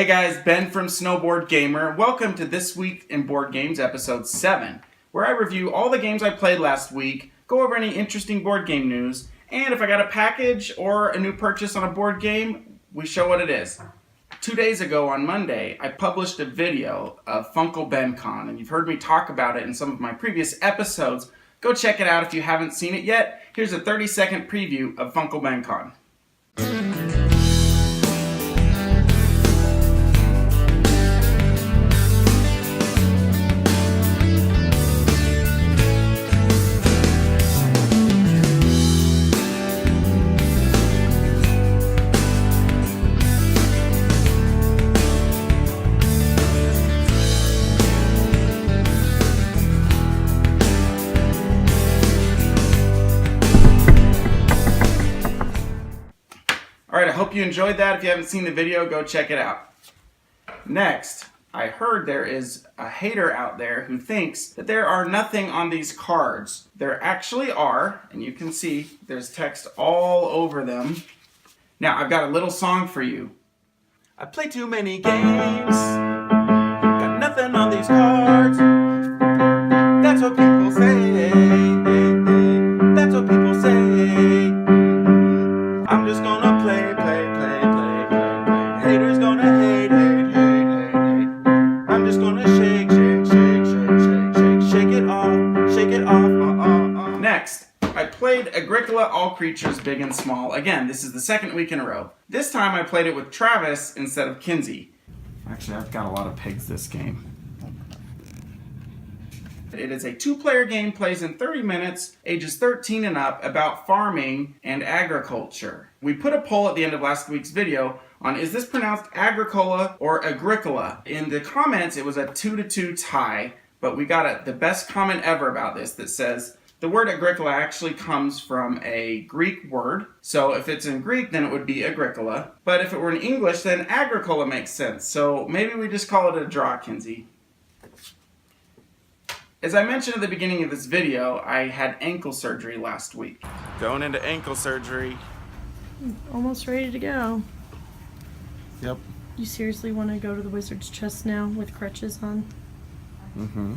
Hey guys, Ben from SnowBoardGamer. Welcome to This Week in Board Games episode 7, where I review all the games I played last week, go over any interesting board game news, and if I got a package or a new purchase on a board game, we show what it is. 2 days ago on Monday, I published a video of FunkleBenCon, and you've heard me talk about it in some of my previous episodes. Go check it out if you haven't seen it yet. Here's a 30-second preview of FunkleBenCon. Alright, I hope you enjoyed that. If you haven't seen the video, go check it out. Next, I heard there is a hater out there who thinks that there are nothing on these cards. There actually are, and you can see there's text all over them. Now, I've got a little song for you. I play too many games, got nothing on these cards. That's what people say, that's what people say. I'm just gonna play. Haters gonna hate. I'm just gonna shake it off. Next, I played Agricola All Creatures Big and Small. Again, this is the second week in a row. This time I played it with Travis instead of Kinsey. Actually, I've got a lot of pigs this game. It is a 2-player game, plays in 30 minutes, ages 13 and up, about farming and agriculture. We put a poll at the end of last week's video on is this pronounced Agricola or Agricola? In the comments, it was a 2-2 tie, but we got the best comment ever about this that says the word Agricola actually comes from a Greek word. So if it's in Greek, then it would be Agricola. But if it were in English, then Agricola makes sense. So maybe we just call it a draw, Kinsey. As I mentioned at the beginning of this video, I had ankle surgery last week. Going into ankle surgery. Almost ready to go. Yep. You seriously want to go to the wizard's chest now with crutches on? Mm-hmm.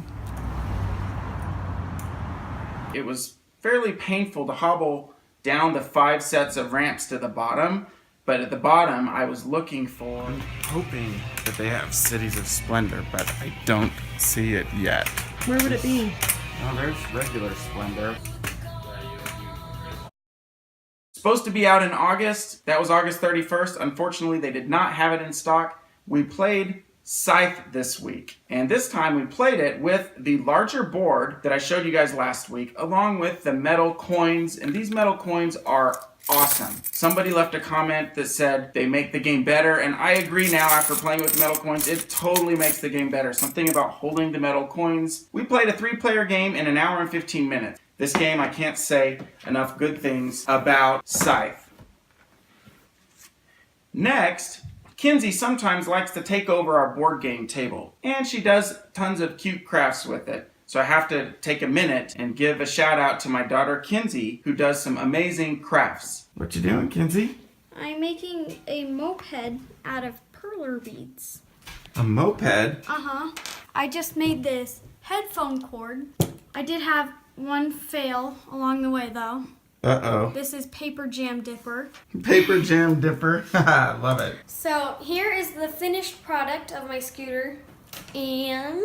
It was fairly painful to hobble down the 5 sets of ramps to the bottom, but at the bottom I was looking for, hoping that they have Cities of Splendor, but I don't see it yet. Where would it be? Oh, there's regular Splendor. Supposed to be out in August. That was August 31st. Unfortunately, they did not have it in stock. We played Scythe this week, and this time we played it with the larger board that I showed you guys last week, along with the metal coins, and these metal coins are awesome. Somebody left a comment that said they make the game better, and I agree now after playing with the metal coins. It totally makes the game better. Something about holding the metal coins. We played a 3-player game in 1 hour and 15 minutes. This game, I can't say enough good things about Scythe. Next, Kinsey sometimes likes to take over our board game table, and she does tons of cute crafts with it. So I have to take a minute and give a shout out to my daughter Kinsey, who does some amazing crafts. What you doing, Kinsey? I'm making a moped out of perler beads. A moped? Uh-huh. I just made this headphone cord. I did have one fail along the way, though. Uh-oh. This is Paper Jam Dipper. Paper Jam Dipper. Haha, love it. So here is the finished product of my scooter. And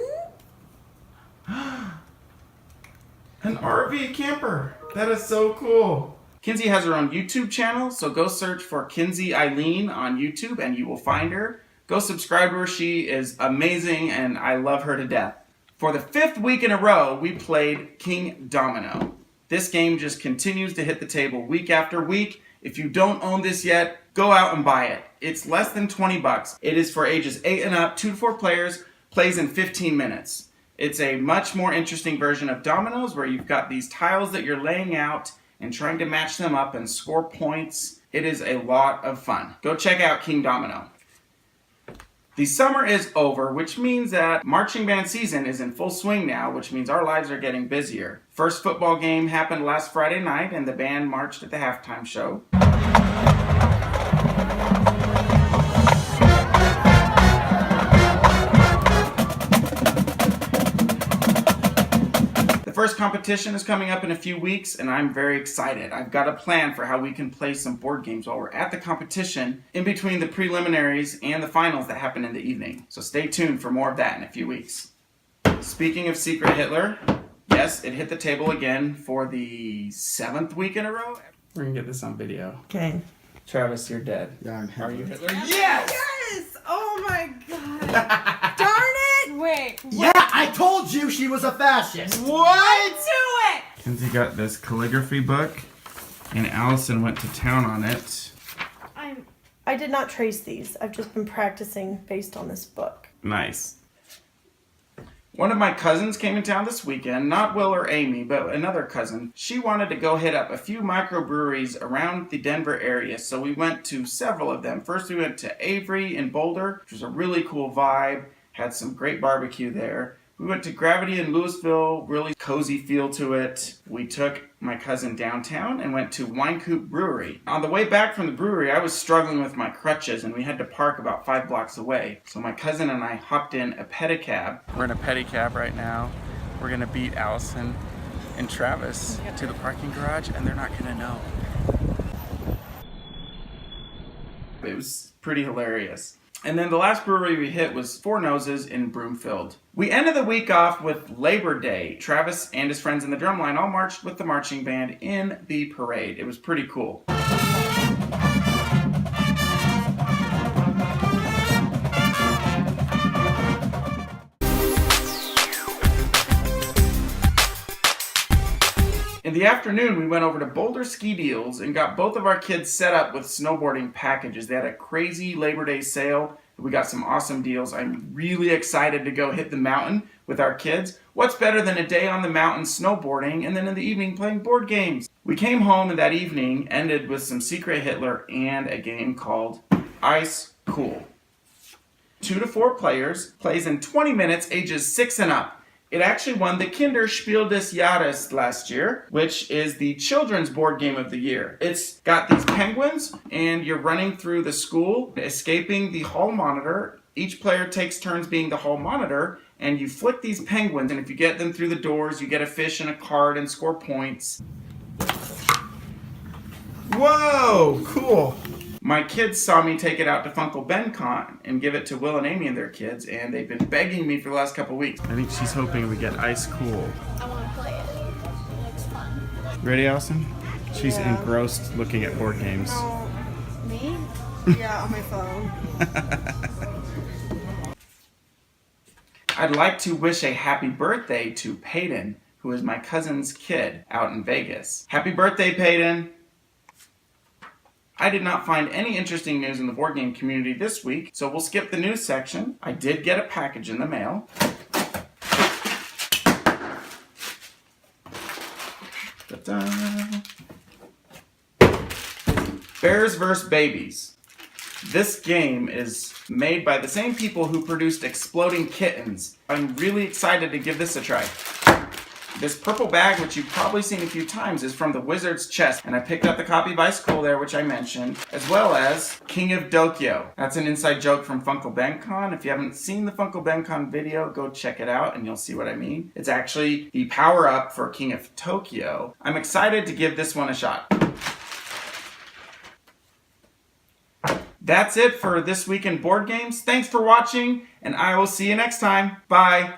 an RV camper. That is so cool. Kinsey has her own YouTube channel, so go search for Kinsey Eileen on YouTube and you will find her. Go subscribe to her. She is amazing and I love her to death. For the 5th week in a row, we played Kingdomino. This game just continues to hit the table week after week. If you don't own this yet, go out and buy it. It's less than 20 bucks. It is for ages 8 and up, 2 to 4 players, plays in 15 minutes. It's a much more interesting version of dominoes where you've got these tiles that you're laying out and trying to match them up and score points. It is a lot of fun. Go check out Kingdomino. The summer is over, which means that marching band season is in full swing now, which means our lives are getting busier. First football game happened last Friday night, and the band marched at the halftime show. competition is coming up in a few weeks, and I'm very excited. I've got a plan for how we can play some board games while we're at the competition, in between the preliminaries and the finals that happen in the evening. So stay tuned for more of that in a few weeks. Speaking of Secret Hitler, yes, it hit the table again for the 7th week in a row. We're gonna get this on video. Okay. Travis, you're dead. Yeah, I'm Are you Hitler. Hitler? Yes! Yes! Oh my god. Darn it! Wait. Yeah, I told you she was a fascist. What? Do it! Kinsey got this calligraphy book, and Allison went to town on it. I did not trace these. I've just been practicing based on this book. Nice. One of my cousins came in town this weekend, not Will or Amy, but another cousin. She wanted to go hit up a few microbreweries around the Denver area, so we went to several of them. First we went to Avery in Boulder, which was a really cool vibe, had some great barbecue there. We went to Gravity in Louisville, really cozy feel to it. We took my cousin downtown and went to Wine Coop Brewery. On the way back from the brewery, I was struggling with my crutches and we had to park about 5 blocks away. So my cousin and I hopped in a pedicab. We're in a pedicab right now. We're gonna beat Allison and Travis to the parking garage and they're not gonna know. It was pretty hilarious. And then the last brewery we hit was Four Noses in Broomfield. We ended the week off with Labor Day. Travis and his friends in the drumline all marched with the marching band in the parade. It was pretty cool. In the afternoon, we went over to Boulder Ski Deals and got both of our kids set up with snowboarding packages. They had a crazy Labor Day sale. We got some awesome deals. I'm really excited to go hit the mountain with our kids. What's better than a day on the mountain snowboarding and then in the evening playing board games? We came home and that evening ended with some Secret Hitler and a game called Ice Cool. 2 to 4 players, plays in 20 minutes, ages 6 and up. It actually won the Kinderspiel des Jahres last year, which is the children's board game of the year. It's got these penguins, and you're running through the school, escaping the hall monitor. Each player takes turns being the hall monitor, and you flick these penguins, and if you get them through the doors, you get a fish and a card and score points. Whoa, cool. My kids saw me take it out to Funkle BenCon and give it to Will and Amy and their kids, and they've been begging me for the last couple weeks. I think she's hoping we get Ice Cool. I want to play it. It looks fun. Ready, Allison? She's Yeah. engrossed looking at board games. Oh, me? Yeah, on my phone. I'd like to wish a happy birthday to Peyton, who is my cousin's kid out in Vegas. Happy birthday, Peyton! I did not find any interesting news in the board game community this week, so we'll skip the news section. I did get a package in the mail. Ta-da. Bears vs. Babies. This game is made by the same people who produced Exploding Kittens. I'm really excited to give this a try. This purple bag, which you've probably seen a few times, is from the Wizard's Chest. And I picked up the copy of Ice Cool there, which I mentioned, as well as King of Tokyo. That's an inside joke from Funkle BenCon. If you haven't seen the Funkle BenCon video, go check it out and you'll see what I mean. It's actually the power-up for King of Tokyo. I'm excited to give this one a shot. That's it for this week in board games. Thanks for watching, and I will see you next time. Bye.